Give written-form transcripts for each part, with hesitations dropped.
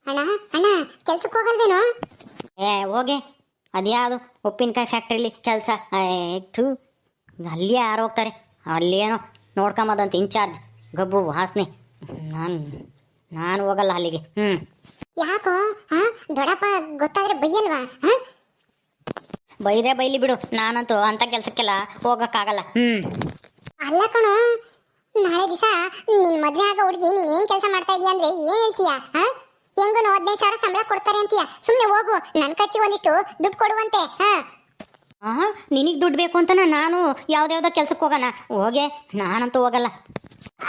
ಅಣ್ಣ ಅಣ್ಣ ಕೆಲ್ಸಕ್ಕೆ ಹೋಗಲ್ವೇನೋ? ಹೋಗೆ ಅದ್ಯಾವುದು ಉಪ್ಪಿನಕಾಯಿ ಫ್ಯಾಕ್ಟ್ರಿಲಿ ಕೆಲಸ. ಥೂ, ಅಲ್ಲಿ ಯಾರು ಹೋಗ್ತಾರೆ? ಅಲ್ಲೇನೋ ನೋಡ್ಕೊಂಬದಂತ ಇನ್ಚಾರ್ಜ್ ಗಬ್ಬು ವಾಸನೆ. ನಾನು ಹೋಗಲ್ಲ ಅಲ್ಲಿಗೆ. ಯಾಕೋ? ದೊಡ್ಡಪ್ಪ ಗೊತ್ತಾದ್ರೆ ಬೈಯಲ್ವಾ? ಬೈದ್ರೆ ಬೈಲಿ ಬಿಡು, ನಾನಂತೂ ಅಂತ ಕೆಲ್ಸಕ್ಕೆಲ್ಲ ಹೋಗಕ್ಕಾಗಲ್ಲ. ಅಲ್ಲ ಕಣೋ, ನಾಳೆ ದಿವಸ ನಿನ್ ಮದ್ವೆ ಆಗ ಹುಡುಗಿ ನೀನ್ ಏನ್ ಕೆಲಸ ಮಾಡ್ತಾ ಇದೀಯ ಅಂದ್ರೆ ಏನ್ ಹೇಳ್ತೀಯ? ಹೆಂಗು 15,000 ಸಂಬಳ ಕೊಡ್ತಾರೆ ಅಂತೀಯ. ಸುಮ್ನೆ ಹೋಗು, ನನ್ ಖರ್ಚಿ ಒಂದಿಷ್ಟು ದುಡ್ಡು ಕೊಡುವಂತೆ. ನಿನಗೆ ದುಡ್ಡು ಬೇಕು ಅಂತ ನಾನು ಯಾವ್ದಾವ್ದೋ ಕೆಲ್ಸಕ್ಕೆ ಹೋಗೋಣ? ಹೋಗೆ, ನಾನಂತೂ ಹೋಗಲ್ಲ.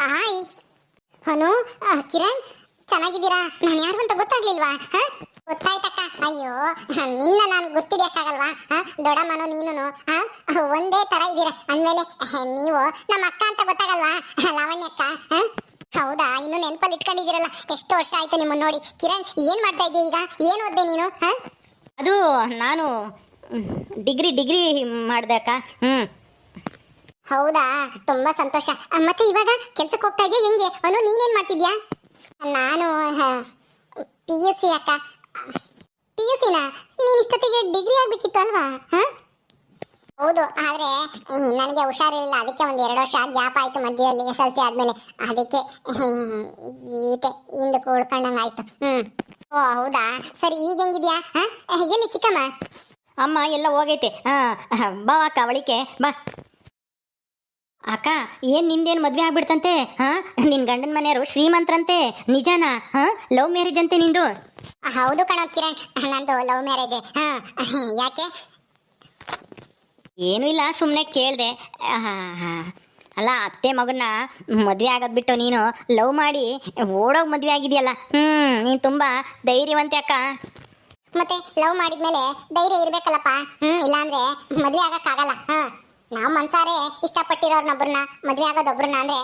ಹಾಯ್ ಹನು, ಕಿರಣ್ ಚೆನ್ನಾಗಿದ್ದೀರಾ? ನಾನು ಯಾರು ಅಂತ ಗೊತ್ತಾಗ್ಲಿಲ್ವಾ? ಗೊತ್ತಾಯ್ತಕ್ಕ. ಅಯ್ಯೋ, ನಿನ್ನ ನಾನು ಗೊತ್ತಿಡಿಯಕ್ಕಾಗಲ್ವಾ? ದೊಡ್ಡಮ್ಮನೋ ನೀನು ಒಂದೇ ತರ ಇದ್ದೀರಾ ಅಂದ್ಮೇಲೆ ನೀವು ನಮ್ಮ ಅಕ್ಕ ಅಂತ ಗೊತ್ತಾಗಲ್ವಾ? ಲಾವಣ್ಯಕ್ಕ. ಹೌದಾ, ಇನ್ನು ನೆನಪಲ್ಲಿ ಇಟ್ಕೊಂಡಿದ್ದೀರಲ್ಲ. ಎಷ್ಟು ವರ್ಷ ಆಯ್ತು ನಿಮ್ಮನ್ನ ನೋಡಿ. ಕಿರಣ್, ಏನ್ ಮಾಡ್ತಾ ಇದ್ದೀಯ ಈಗ? ಏನ್ ಓದ್ದೆ ನೀನು? ಅದು ನಾನು ಡಿಗ್ರಿ ಮಾಡ್ದೆ ಅಕ್ಕ. ಹೌದಾ, ತುಂಬಾ ಸಂತೋಷ. ಮತ್ತೆ ಇವಾಗ ಕೆಲ್ಸಕ್ಕೆ ಹೋಗ್ತಾ ಇದೆಯಾ ಹೆಂಗೆ? ಅನು, ನೀನೇನ್ ಮಾಡ್ತಿದ್ಯಾ? ನಾನು PUC ಅಕ್ಕ. PUCನಾ? ನೀನ್ ಇಷ್ಟೊತ್ತಿಗೆ ಡಿಗ್ರಿ ಆಗ್ಬೇಕಿತ್ತು ಅಲ್ವಾ? ಹೌದು, ಆದ್ರೆ ನನಗೆ ಹುಷಾರಿಲ್ಲ, ಅದಕ್ಕೆ 1-2 ವರ್ಷ ಗ್ಯಾಪ್ ಆಯ್ತು ಮಧ್ಯದಲ್ಲಿ SLC ಆದ್ಮೇಲೆ. ಅದಕ್ಕೆ ಈತೆ ಹಿಂದಕ್ಕೆ ಉಳ್ಕೊಂಡಂಗ ಆಯ್ತು. ಓ ಹೌದಾ, ಸರಿ. ಈಗ ಹೆಂಗಿದ್ಯಾ? ಎಲ್ಲಿ ಚಿಕ್ಕಮ್ಮ? ಅಮ್ಮ ಎಲ್ಲ ಹೋಗೈತೆ. ಬಾ ಅಕ್ಕ, ಅವಳಿಕೆ ಬಾ. ಅಕ್ಕ, ಏನ್ ನಿಂದೇನು ಮದ್ವೆ ಆಗ್ಬಿಡ್ತಂತೆ? ನಿನ್ ಗಂಡನ ಮನೆಯವರು ಶ್ರೀಮಂತರಂತೆ, ನಿಜಾನಾ? ಲವ್ ಮ್ಯಾರೇಜ್ ಅಂತೆ ನಿಂದು? ಹೌದು ಕಣೋ ಕಿರಣ್, ನಂದು ಲವ್ ಮ್ಯಾರೇಜ್. ಯಾಕೆ? ಏನೂ ಇಲ್ಲ, ಸುಮ್ಮನೆ ಕೇಳಿದೆ. ಅಲ್ಲ, ಅತ್ತೆ ಮಗನ್ನ ಮದುವೆ ಆಗೋದು ಬಿಟ್ಟು ನೀನು ಲವ್ ಮಾಡಿ ಓಡೋಗಿ ಮದುವೆ ಆಗಿದೆಯಲ್ಲ. ನೀನು ತುಂಬಾ ಧೈರ್ಯವಂತೆ ಅಕ್ಕ. ಮತ್ತೆ ಲವ್ ಮಾಡಿದ್ಮೇಲೆ ಧೈರ್ಯ ಇರ್ಬೇಕಲ್ಲಪ್ಪ. ಇಲ್ಲಾಂದ್ರೆ ಮದ್ವೆ ಆಗಕ್ಕಾಗಲ್ಲ. ನಾವು ಮನ್ಸಾರೆ ಇಷ್ಟಪಟ್ಟಿರೋರ್ನೊಬ್ರನ್ನ ಮದ್ವೆ ಆಗೋದೊಬ್ರನ್ನ ಅಂದ್ರೆ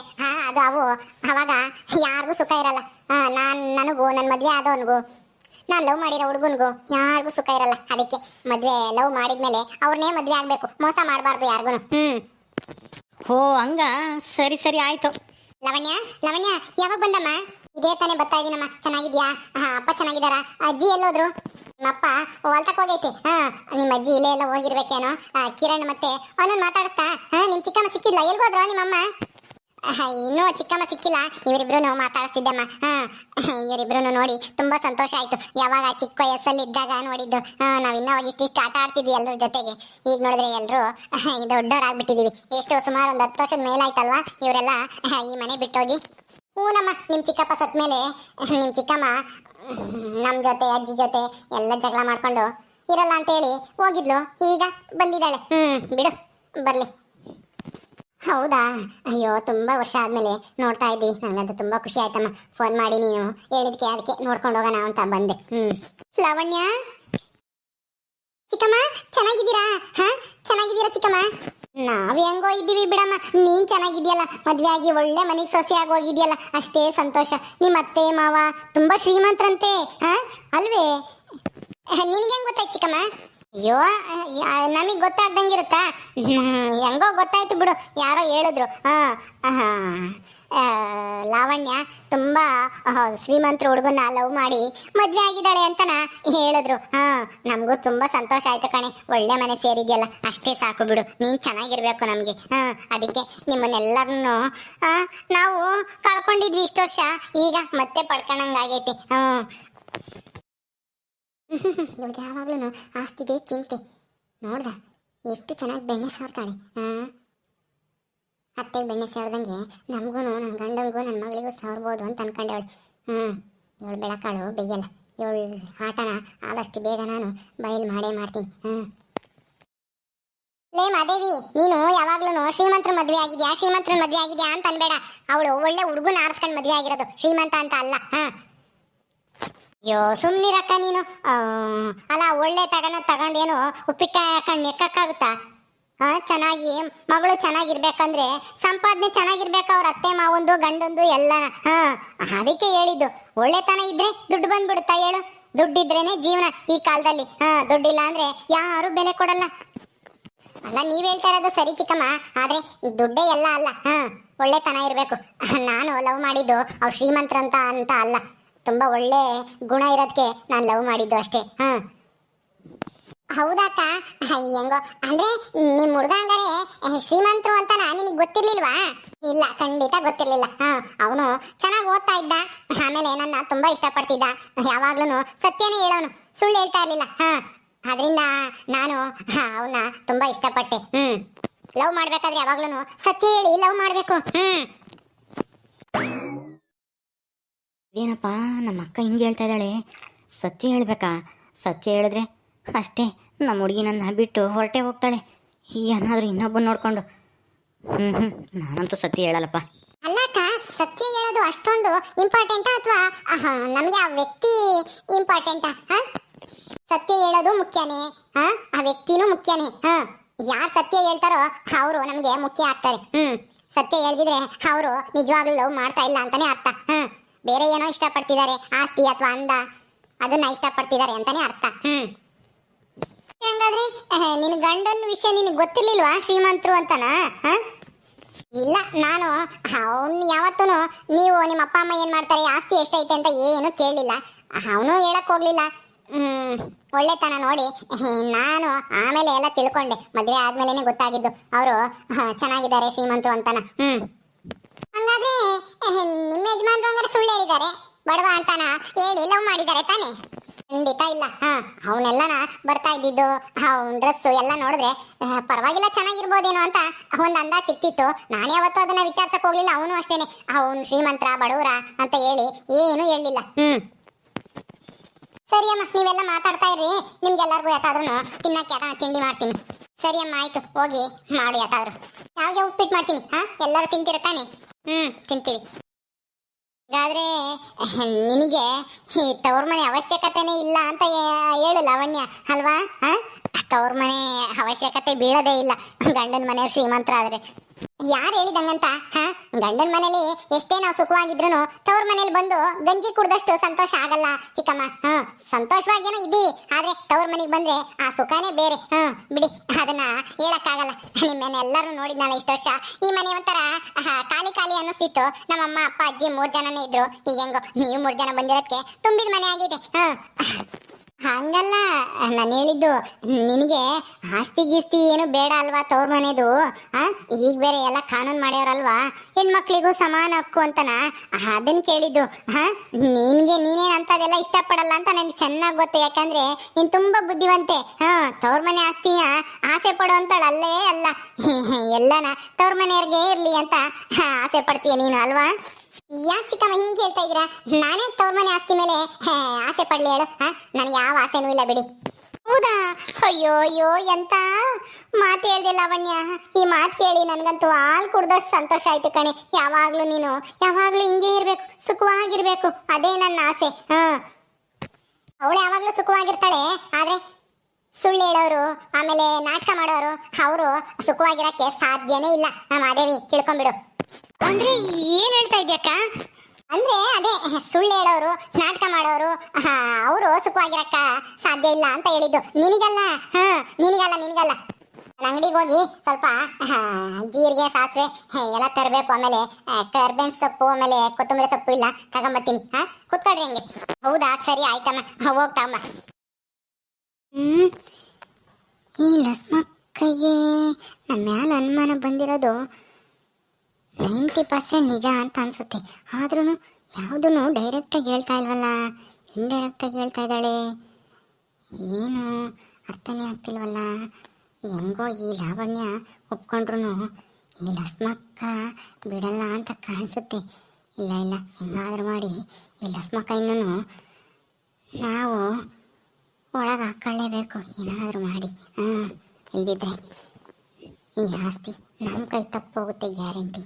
ಅದು ಅವಾಗ ಯಾರಿಗೂ ಸುಖ ಇರಲ್ಲ. ನನಗೂ ನನ್ನ ಮದ್ವೆ ಆದವನ್ಗೂ ನಾನು ಲವ್ ಮಾಡಿರೋ ಹುಡುಗನ್ಗೂ ಯಾರಿಗೂ ಸುಖ ಇರಲ್ಲ. ಅದಕ್ಕೆ ಮದ್ವೆ ಲವ್ ಮಾಡಿದ್ಮೇಲೆ ಅವ್ರನ್ನೇ ಮದ್ವೆ ಆಗ್ಬೇಕು, ಮೋಸ ಮಾಡಬಾರ್ದು ಯಾರಿಗೂ. ಓ ಹಂಗ, ಸರಿ ಸರಿ ಆಯ್ತು. ಲವಣ್ಯ, ಯಾವಾಗ ಬಂದಮ್ಮ? ಇದೇ ತಾನೇ ಬರ್ತಾ ಇದೀನಮ್ಮ. ಚೆನ್ನಾಗಿದ್ಯಾ? ಅಪ್ಪ ಚೆನ್ನಾಗಿದಾರ? ಅಜ್ಜಿ ಎಲ್ಲೋದ್ರು? ನಿಮ್ಮಪ್ಪ ಹೊಲ್ತಕ್ ಹೋಗೈತಿ. ನಿಮ್ಮ ಅಜ್ಜಿ ಇಲ್ಲೇ ಎಲ್ಲ ಹೋಗಿರ್ಬೇಕೇನೋ. ಕಿರಣ್ ಮತ್ತೆ ಅವನನ್ನ ಮಾತಾಡಿಸ್ತಾ? ನಿಮ್ ಚಿಕ್ಕಮ್ಮ ಸಿಕ್ಕಿಲ್ಲ? ಎಲ್ಗೋದ್ರ ನಿಮ್ಮಮ್ಮ? ಇನ್ನೂ ಚಿಕ್ಕಮ್ಮ ಸಿಕ್ಕಿಲ್ಲ. ಇವರಿಬ್ರು ಮಾತಾಡಿಸ್ತಿದ್ದಮ್ಮ. ಇವರಿಬ್ರು ನೋಡಿ ತುಂಬಾ ಸಂತೋಷ ಆಯ್ತು. ಯಾವಾಗ ಚಿಕ್ಕ ವಯಸ್ಸಲ್ಲಿ ಇದ್ದಾಗ ನೋಡಿದ್ದು. ನಾವಿನ್ನ ಅವಾಗ ಇಷ್ಟಿಷ್ಟು ಆಟ ಆಡ್ತಿದ್ವಿ ಎಲ್ಲರ ಜೊತೆಗೆ. ಈಗ ನೋಡಿದ್ರೆ ಎಲ್ರು ದೊಡ್ಡವರಾಗ್ಬಿಟ್ಟಿದೀವಿ. ಎಷ್ಟು ಸುಮಾರು 10 ವರ್ಷದ ಮೇಲಾಯ್ತಲ್ವಾ ಇವರೆಲ್ಲ ಈ ಮನೆ ಬಿಟ್ಟೋಗಿ. ಹೂನಮ್ಮ, ನಿಮ್ ಚಿಕ್ಕಪ್ಪ ಸತ್ ಮೇಲೆ ನಿಮ್ ಚಿಕ್ಕಮ್ಮ ನಮ್ ಜೊತೆ ಅಜ್ಜಿ ಜೊತೆ ಎಲ್ಲ ಜಗಳ ಮಾಡ್ಕೊಂಡು ಇರಲ್ಲ ಅಂತ ಹೇಳಿ ಹೋಗಿದ್ಲು. ಈಗ ಬಂದಿದ್ದಾಳೆ. ಬಿಡು, ಬರ್ಲಿ. ಹೌದಾ? ಅಯ್ಯೋ, ತುಂಬಾ ವರ್ಷ ಆದ್ಮೇಲೆ ನೋಡ್ತಾ ಇದ್ದೀವಿ. ನಂಗಂತೂ ತುಂಬಾ ಖುಷಿ ಆಯ್ತಮ್ಮ. ಫೋನ್ ಮಾಡಿ ನೀನು ಹೇಳಿದ್ಕೆ ಅದಕ್ಕೆ ನೋಡ್ಕೊಂಡು ಹೋಗೋಣ ಅಂತ ಬಂದೆ. ಲಾವಣ್ಯ, ಚಿಕ್ಕಮ್ಮ ಚೆನ್ನಾಗಿದ್ದೀರಾ? ಚೆನ್ನಾಗಿದ್ದೀರಾ ಚಿಕ್ಕಮ್ಮ? ನಾವ್ ಹೆಂಗೋ ಇದ್ದೀವಿ ಬಿಡಮ್ಮ. ನೀನ್ ಚೆನ್ನಾಗಿದ್ಯಲ್ಲ, ಮದ್ವೆ ಆಗಿ ಒಳ್ಳೆ ಮನೆಗೆ ಸೊಸೆಯಾಗಿ ಹೋಗಿದ್ಯಲ್ಲ, ಅಷ್ಟೇ ಸಂತೋಷ. ನಿಮ್ಮ ಅತ್ತೆ ಮಾವ ತುಂಬಾ ಶ್ರೀಮಂತರಂತೆ, ಅಲ್ವೇ? ನಿನಗೆ ಹೆಂಗ್ ಗೊತ್ತಾಯ್ತು ಚಿಕ್ಕಮ್ಮ? ಅಯ್ಯೋ, ನಮಗ್ ಗೊತ್ತಾಗ್ದಂಗಿರುತ್ತಾ? ಹೆಂಗೋ ಗೊತ್ತಾಯ್ತು ಬಿಡು, ಯಾರೋ ಹೇಳಿದ್ರು. ಲಾವಣ್ಯ ತುಂಬಾ ಶ್ರೀಮಂತರ ಹುಡುಗನ್ನ ಲವ್ ಮಾಡಿ ಮದ್ವೆ ಆಗಿದ್ದಾಳೆ ಅಂತನ ಹೇಳಿದ್ರು. ನಮಗೂ ತುಂಬಾ ಸಂತೋಷ ಆಯ್ತು ಕಣೆ. ಒಳ್ಳೆ ಮನೆ ಸೇರಿದ್ಯಲ್ಲ, ಅಷ್ಟೇ ಸಾಕು ಬಿಡು. ನೀನ್ ಚೆನ್ನಾಗಿರ್ಬೇಕು ನಮ್ಗೆ. ಅದಕ್ಕೆ ನಿಮ್ಮನ್ನೆಲ್ಲರನ್ನು ನಾವು ಕಳ್ಕೊಂಡಿದ್ವಿ ಇಷ್ಟು ವರ್ಷ, ಈಗ ಮತ್ತೆ ಪಡ್ಕೊಂಡಂಗಾಗೈತಿ. ಇವ್ರಿಗೆ ಯಾವಾಗ್ಲೂ ಆಸ್ತಿದೆ ಚಿಂತೆ. ನೋಡ್ದ ಎಷ್ಟು ಚೆನ್ನಾಗಿ ಬೆಣ್ಣೆ ಸಾರ್ತಾಳೆ. ಅತ್ತೆಗೆ ಬೆಣ್ಣೆ ಸೇರಿದಂಗೆ ನಮಗೂ, ನನ್ನ ಗಂಡಂಗೂ, ನನ್ನ ಮಗಳಿಗೂ ಸಾರ್ಬೋದು ಅಂತ ಅನ್ಕೊಂಡವಳು. ಇವಳು ಬೆಳಕಾಳು ಬೇಯಲ್ಲ. ಇವಳು ಆಟನ ಆದಷ್ಟು ಬೇಗ ನಾನು ಬಯಲು ಮಾಡೇ ಮಾಡ್ತೀನಿ. ಲೇ ಮಾದೇವಿ, ನೀನು ಯಾವಾಗ್ಲೂ ಶ್ರೀಮಂತರ ಮದ್ವೆ ಆಗಿದ್ಯಾ ಅಂತ ಅನ್ಬೇಡ. ಅವಳು ಒಳ್ಳೆ ಹುಡುಗನ ಆರಿಸ್ಕೊಂಡು ಮದ್ವೆ ಆಗಿರೋದು, ಶ್ರೀಮಂತ ಅಂತ ಅಲ್ಲ. ಅಯ್ಯೋ ಸುಮ್ನಿರಕ್ಕ ನೀನು. ಅಲ್ಲ, ಒಳ್ಳೆ ತಗೊಂಡೇನು ಉಪ್ಪಿಕಾಯಿ ಹಾಕೊಂಡು ನೆಕ್ಕಕ್ಕಾಗುತ್ತಾ? ಚೆನ್ನಾಗಿ ಮಗಳು ಚೆನ್ನಾಗಿರ್ಬೇಕಂದ್ರೆ ಸಂಪಾದನೆ ಚೆನ್ನಾಗಿರ್ಬೇಕು. ಅವ್ರ ಅತ್ತೆ ಮಾವಂದು ಗಂಡಂದು ಎಲ್ಲ. ಅದಕ್ಕೆ ಹೇಳಿದ್ದು, ಒಳ್ಳೆತನ ಇದ್ರೆ ದುಡ್ಡು ಬಂದ್ಬಿಡುತ್ತಾ ಹೇಳು? ದುಡ್ಡಿದ್ರೇನೆ ಜೀವನ ಈ ಕಾಲದಲ್ಲಿ. ದುಡ್ಡಿಲ್ಲ ಅಂದ್ರೆ ಯಾರು ಬೆಲೆ ಕೊಡಲ್ಲ. ಅಲ್ಲ, ನೀವ್ ಹೇಳ್ತಾ ಇರೋದು ಸರಿ ಚಿಕ್ಕಮ್ಮ, ಆದ್ರೆ ದುಡ್ಡೇ ಎಲ್ಲ ಅಲ್ಲ. ಒಳ್ಳೆತನ ಇರ್ಬೇಕು. ನಾನು ಲವ್ ಮಾಡಿದ್ದು ಅವ್ರು ಶ್ರೀಮಂತರಂತ ಅಂತ ಅಲ್ಲ. ತುಂಬಾ ಒಳ್ಳೆ ಗುಣ ಇರೋದಕ್ಕೆ ನಾನು ಲವ್ ಮಾಡಿದ್ದು ಅಷ್ಟೇ. ಹೌದಾಕ? ಹೆಂಗೋ ಅಂದ್ರೆ ನಿಮ್ ಹುಡುಗ ಹಂಗಾರೆ ಶ್ರೀಮಂತರು ಅಂತ ನಿನಗೆ ಗೊತ್ತಿರ್ಲಿಲ್ವಾ? ಇಲ್ಲ, ಖಂಡಿತ ಗೊತ್ತಿರ್ಲಿಲ್ಲ. ಅವನು ಚೆನ್ನಾಗಿ ಓದ್ತಾ ಇದ್ದ, ಆಮೇಲೆ ನನ್ನ ತುಂಬಾ ಇಷ್ಟಪಡ್ತಿದ್ದ, ಯಾವಾಗ್ಲೂ ಸತ್ಯನೇ ಹೇಳೋನು, ಸುಳ್ಳು ಹೇಳ್ತಾ ಇರ್ಲಿಲ್ಲ. ಅದರಿಂದ ನಾನು ಅವನ್ನ ತುಂಬಾ ಇಷ್ಟಪಟ್ಟೆ. ಲವ್ ಮಾಡ್ಬೇಕಾದ್ರೆ ಯಾವಾಗ್ಲೂ ಸತ್ಯ ಹೇಳಿ ಲವ್ ಮಾಡ್ಬೇಕು. ಏನಪ್ಪ ನಮ್ಮ ಅಕ್ಕ ಹಿಂಗೆ ಹೇಳ್ತಾ ಇದ್ದಾಳೆ, ಸತ್ಯ ಹೇಳ್ಬೇಕಾ? ಸತ್ಯ ಹೇಳಿದ್ರೆ ಅಷ್ಟೇ, ನಮ್ಮ ಹುಡುಗಿ ನನ್ನ ಬಿಟ್ಟು ಹೊರಟೆ ಹೋಗ್ತಾಳೆ, ಏನಾದರೂ ಇನ್ನೊಬ್ಬನ ನೋಡ್ಕೊಂಡು. ನಾನಂತೂ ಸತ್ಯ ಹೇಳಲ್ಲಪ್ಪ. ಅಲ್ಲಕ್ಕ, ಸತ್ಯ ಹೇಳೋದು ಅಷ್ಟೊಂದು ಇಂಪಾರ್ಟೆಂಟಾ ಅಥವಾ ನಮಗೆ ಆ ವ್ಯಕ್ತಿ ಇಂಪಾರ್ಟೆಂಟಾ? ಸತ್ಯ ಹೇಳೋದು ಮುಖ್ಯನೇ, ಆ ವ್ಯಕ್ತಿನೂ ಮುಖ್ಯನೇ. ಯಾರು ಸತ್ಯ ಹೇಳ್ತಾರೋ ಅವರು ನಮಗೆ ಮುಖ್ಯ ಆಗ್ತಾರೆ. ಸತ್ಯ ಹೇಳ್ದಿದ್ರೆ ಅವರು ನಿಜವಾಗ್ಲೂ ಲವ್ ಮಾಡ್ತಾ ಇಲ್ಲ ಅಂತಾನೆ ಅರ್ಥ. ಬೇರೆ ಏನೋ ಇಷ್ಟಪಡ್ತಿದ್ದಾರೆ, ಆಸ್ತಿ ಅಥವಾ ಅಂದ, ಅದನ್ನ ಇಷ್ಟಪಡ್ತಿದ್ದಾರೆ ಅಂತಾನೆ ಅರ್ಥ. ಹಂಗಾದ್ರೆ ನಿನ್ ಗಂಡನ ವಿಷಯ ನಿನಗೆ ಗೊತ್ತಿರ್ಲಿಲ್ವಾ ಶ್ರೀಮಂತರು ಅಂತನಾ? ಇಲ್ಲ, ನಾನು ಅವನು ಯಾವತ್ತೂ ನೀವು ನಿಮ್ಮ ಅಪ್ಪ ಅಮ್ಮ ಏನ್ ಮಾಡ್ತಾರೆ, ಆಸ್ತಿ ಎಷ್ಟೈತೆ ಅಂತ ಏನು ಕೇಳಲಿಲ್ಲ. ಅವನು ಹೇಳಕ್ ಹೋಗ್ಲಿಲ್ಲ. ಒಳ್ಳೆತನ ನೋಡಿ ನಾನು ಆಮೇಲೆ ಎಲ್ಲ ತಿಳ್ಕೊಂಡೆ, ಮದುವೆ ಆದ್ಮೇಲೆನೆ ಗೊತ್ತಾಗಿದ್ದು ಅವರು ಚೆನ್ನಾಗಿದ್ದಾರೆ ಶ್ರೀಮಂತರು ಅಂತಾನ. ಹಂಗಾದ್ರೆ ನಿಮ್ಮ ಯಜಮಾನ್ರು ಹಂಗಾರೆ ಸುಳ್ಳು ಹೇಳಿದ್ದಾರೆ, ಬಡವ ಅಂತಾನ ಹೇಳಿ ಲವ್ ಮಾಡಿದ್ದಾರೆ ತಾನೆ? ಖಂಡಿತ ಇಲ್ಲ. ಅವನೆಲ್ಲನ ಬರ್ತಾ ಇದ್ದಿದ್ದು, ಅವ್ನ ಡ್ರೆಸ್ ಎಲ್ಲ ನೋಡಿದ್ರೆ ಪರವಾಗಿಲ್ಲ, ಚೆನ್ನಾಗಿರ್ಬೋದೇನೋ ಅಂತ ಒಂದು ಅಂದಾಜ್ ಸಿಕ್ತಿತ್ತು. ನಾನು ಯಾವತ್ತೂ ಅದನ್ನ ವಿಚಾರಿಸಕ್ ಹೋಗ್ಲಿಲ್ಲ. ಅವನು ಅಷ್ಟೇನೆ, ಅವ್ನು ಶ್ರೀಮಂತರ ಬಡವರ ಅಂತ ಹೇಳಿ ಏನು ಹೇಳಲಿಲ್ಲ. ಸರಿ ಅಮ್ಮ, ನೀವೆಲ್ಲ ಮಾತಾಡ್ತಾ ಇರ್ರಿ, ನಿಮ್ಗೆಲ್ಲರಿಗೂ ಯಾತಾದ್ರೂ ತಿನ್ನಕ್ಕೆ ತಿಂಡಿ ಮಾಡ್ತೀನಿ. ಸರಿ ಅಮ್ಮ, ಆಯ್ತು, ಹೋಗಿ ಮಾಡಿ ಯಾತಾದ್ರು. ಯಾವಾಗ ಉಪ್ಪಿಟ್ಟು ಮಾಡ್ತೀನಿ. ಎಲ್ಲರೂ ತಿಂತೀರ ತಾನೆ? ತಿಂತೀವಿ. ಹಾಗಾದ್ರೆ ನಿನಗೆ ಈ ತವ್ರ ಮನೆ ಅವಶ್ಯಕತೆನೇ ಇಲ್ಲ ಅಂತ ಹೇಳು ಲಾವಣ್ಯ ಅಲ್ವಾ? ತವ್ರ ಮನೆ ಅವಶ್ಯಕತೆ ಬೀಳೋದೇ ಇಲ್ಲ ಗಂಡನ ಮನೆಯವ್ರು ಶ್ರೀಮಂತರಾದ್ರೆ. ಯಾರು ಹೇಳಿದಂಗಂತ? ಗಂಡನ ಮನೇಲಿ ಎಷ್ಟೇ ನಾವು ಸುಖವಾಗಿದ್ರು ತವ್ರ ಮನೇಲಿ ಬಂದು ಗಂಜಿ ಕುಡ್ದಷ್ಟು ಸಂತೋಷ ಆಗಲ್ಲ ಚಿಕ್ಕಮ್ಮ. ಸಂತೋಷವಾಗೇನೋ ಇದ್ದೀವಿ, ಆದ್ರೆ ತವ್ರ ಮನೆಗೆ ಬಂದ್ರೆ ಆ ಸುಖನೇ ಬೇರೆ. ಬಿಡಿ, ಅದನ್ನ ಹೇಳಕ್ಕಾಗಲ್ಲ. ನಿಮ್ಮೇನೆ ಎಲ್ಲರೂ ನೋಡಿದ್ನಲ್ಲ ಇಷ್ಟು ವರ್ಷ, ಈ ಮನೆ ಒಂಥರ ಖಾಲಿ ಖಾಲಿ ಅನ್ನಿಸ್ತಿತ್ತು. ನಮ್ಮಮ್ಮ ಅಪ್ಪ ಅಜ್ಜಿ 3 ಜನನೇ ಇದ್ರು. ಈಗ ಹೆಂಗೋ ನೀವು 3 ಜನ ಬಂದಿರೋದಕ್ಕೆ ತುಂಬಿದ ಮನೆ ಆಗಿದೆ. ಹಂಗಲ್ಲ ನಾನು ಹೇಳಿದ್ದು, ನಿನಗೆ ಆಸ್ತಿ ಗೀಸ್ತಿ ಏನು ಬೇಡ ಅಲ್ವಾ ತವ್ರ ಮನೆದು? ಈಗ ಬೇರೆ ಎಲ್ಲ ಕಾನೂನು ಮಾಡ್ಯಾರಲ್ವಾ, ಹೆಣ್ಮಕ್ಳಿಗೂ ಸಮಾನ ಹಕ್ಕು ಅಂತನ, ಅದನ್ನ ಕೇಳಿದ್ದು. ನಿನ್ಗೆ ನೀನೇನು ಅಂತದೆಲ್ಲ ಇಷ್ಟಪಡಲ್ಲ ಅಂತ ನನಗೆ ಚೆನ್ನಾಗಿ ಗೊತ್ತು, ಯಾಕಂದ್ರೆ ನೀನು ತುಂಬಾ ಬುದ್ಧಿವಂತೆ. ತವ್ರ ಮನೆ ಆಸ್ತಿನ ಆಸೆ ಪಡೋ ಅಂತಾಳ ಅಲ್ಲೇ ಅಲ್ಲ, ಎಲ್ಲನ ತವ್ರ ಮನೆಯವ್ರಿಗೆ ಇರ್ಲಿ ಅಂತ ಆಸೆ ಪಡ್ತೀಯ ನೀನು ಅಲ್ವಾ? ಯಾಕೆ ಚಿಕ್ಕಮ್ಮ ಹಿಂಗೆ ಹೇಳ್ತಾ ಇದ್ದೀರಾ? ನಾನೇ ತವ್ರ ಮನೆ ಆಸ್ತಿ ಮೇಲೆ ಆಸೆ ಪಡ್ಲಿ ಹೇಳು? ನನಗೆ ಯಾವ ಆಸೆನೂ ಇಲ್ಲ ಬಿಡಿ. ಹೌದಾ? ಅಯ್ಯೋ ಅಯ್ಯೋ, ಎಂತ ಮಾತು ಹೇಳ್ದೆ ಲಾವಣ್ಯ. ಈ ಮಾತು ಕೇಳಿ ನನಗಂತೂ ಹಾಲು ಕುಡ್ದಷ್ಟು ಸಂತೋಷ ಆಯ್ತು ಕಣೆ. ಯಾವಾಗ್ಲೂ ನೀನು ಯಾವಾಗ್ಲೂ ಹಿಂಗೆ ಇರ್ಬೇಕು, ಸುಖವಾಗಿರ್ಬೇಕು, ಅದೇ ನನ್ನ ಆಸೆ. ಅವಳು ಯಾವಾಗ್ಲೂ ಸುಖವಾಗಿರ್ತಾಳೆ, ಆದ್ರೆ ಸುಳ್ಳು ಹೇಳೋರು ಆಮೇಲೆ ನಾಟಕ ಮಾಡೋರು ಅವರು ಸುಖವಾಗಿರಕ್ಕೆ ಸಾಧ್ಯನೇ ಇಲ್ಲ. ಮಾದೇವಿ, ತಿಳ್ಕೊಂಬಿಡು. ಅಂದ್ರೆ ಏನ್ ಹೇಳ್ತಾ ಇದ್ಯಕ್ಕ? ಅಂದ್ರೆ ಅದೇ ಸುಳ್ಳು ಹೇಳೋರು ನಾಟಕ ಮಾಡೋರು ಅವರು ಸುಖವಾಗಿರಕ್ಕ ಸಾಧ್ಯ ಇಲ್ಲ ಅಂತ ಹೇಳಿದ್ದು. ನಿನಗಲ್ಲ ನಿನಗಲ್ಲ. ಅಂಗಡಿಗೆ ಹೋಗಿ ಸ್ವಲ್ಪ ಜೀರಿಗೆ ಸಾಸಿವೆ ಎಲ್ಲ ತರಬೇಕು, ಆಮೇಲೆ ಕರ್ಬೇವಿನ ಸೊಪ್ಪು, ಆಮೇಲೆ ಕೊತ್ತಂಬರಿ ಸೊಪ್ಪು ಇಲ್ಲ ತಗೊಂಬತ್ತೀನಿ. ಕುತ್ಕೊಳ್ರಿ ಹಂಗೆ. ಹೌದಾ, ಸರಿ ಆಯ್ತಮ್ಮ, ಹೋಗ್ತಾಮ್ಮ. ಈ ಲಸ್ಮಕ್ಕಯ್ಯೇ ನಮ್ಮ ಮ್ಯಾಲ ಅನುಮಾನ ಬಂದಿರೋದು 90% ನಿಜ ಅಂತ ಅನ್ಸುತ್ತೆ. ಆದ್ರೂ ಯಾವುದೂ ಡೈರೆಕ್ಟಾಗಿ ಹೇಳ್ತಾ ಇಲ್ವಲ್ಲ, ಇಂಡೈರೆಕ್ಟಾಗಿ ಹೇಳ್ತಾ ಇದ್ದಾಳೆ. ಏನು ಅರ್ಥನೇ ಆಗ್ತಿಲ್ವಲ್ಲ. ಹೆಂಗೋ ಈ ಲಾವಣ್ಯ ಒಪ್ಕೊಂಡ್ರು ಈ ಲಸ್ಮಕ್ಕ ಬಿಡಲ್ಲ ಅಂತ ಕಾಣಿಸುತ್ತೆ. ಇಲ್ಲ, ಹೆಂಗಾದ್ರೂ ಮಾಡಿ ಈ ಲಸ್ಮಕ್ಕ ಇನ್ನೂ ನಾವು ಒಳಗೆ ಹಾಕೊಳ್ಳೇಬೇಕು, ಏನಾದರೂ ಮಾಡಿ. ಇಲ್ದಿದ್ರೆ ಈ ಆಸ್ತಿ ನಮ್ಮ ಕೈ ತಪ್ಪೋಗುತ್ತೆ ಗ್ಯಾರಂಟಿ.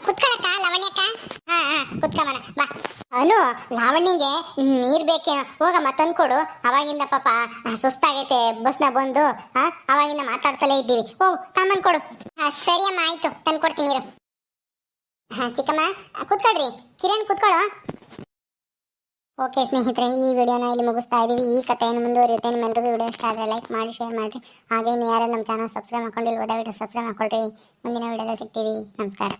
ಕುತ್ಕೊಳಕ್ಕ ಲಾವಣ್ಯಕ್ಕ? ಕುತ್ಕೊಂಬನ ಬಾ. ಅವನು ಲಾವಣ್ಯಗೆ ನೀರ್ ಬೇಕೇನೋ, ಹೋಗಮ್ಮ ತಂದ್ಕೊಡು. ಅವಾಗಿಂದ ಪಾಪ ಸುಸ್ತಾಗೈತೆ, ಬಸ್ನ ಬಂದು ಅವಾಗಿಂದ ಮಾತಾಡ್ತಲೇ ಇದ್ದೀವಿ. ಹೋಗು ತಾಮನ್ ಕೊಡು. ಸರಿ ಅಮ್ಮ, ಆಯ್ತು, ತಂದ್ಕೊಡ್ತೀನಿ ನೀರು. ಚಿಕ್ಕಮ್ಮ ಕುತ್ಕೊಳ್ರಿ. ಕಿರಣ್ ಕುತ್ಕೊಳ್ಳೋ. ಓಕೆ ಸ್ನೇಹಿತರೆ, ಈ ವಿಡಿಯೋನ ಇಲ್ಲಿ ಮುಗಿಸ್ತಾ ಇದ್ದೀವಿ. ಈ ಕಥೆಯನ್ನು ಮುಂದುವರಿಯುತ್ತೆ. ನಿಮ್ಮೆಲ್ಲರಿಗೂ ವಿಡಿಯೋ ಇಷ್ಟ ಆದರೆ ಲೈಕ್ ಮಾಡಿ, ಶೇರ್ ಮಾಡಿರಿ. ಹಾಗೆ ಯಾರು ನಮ್ಮ ಚಾನಲ್ ಸಬ್ಸ್ಕ್ರೈಬ್ ಮಾಡ್ಕೊಂಡಿಲ್ಲ, ವಿಡಿಯೋ ಸಬ್ಸ್ಕ್ರೈಬ್ ಮಾಡ್ಕೊಳ್ರಿ. ಮುಂದಿನ ವಿಡಿಯೋದಲ್ಲಿ ಸಿಗ್ತೀವಿ. ನಮಸ್ಕಾರ.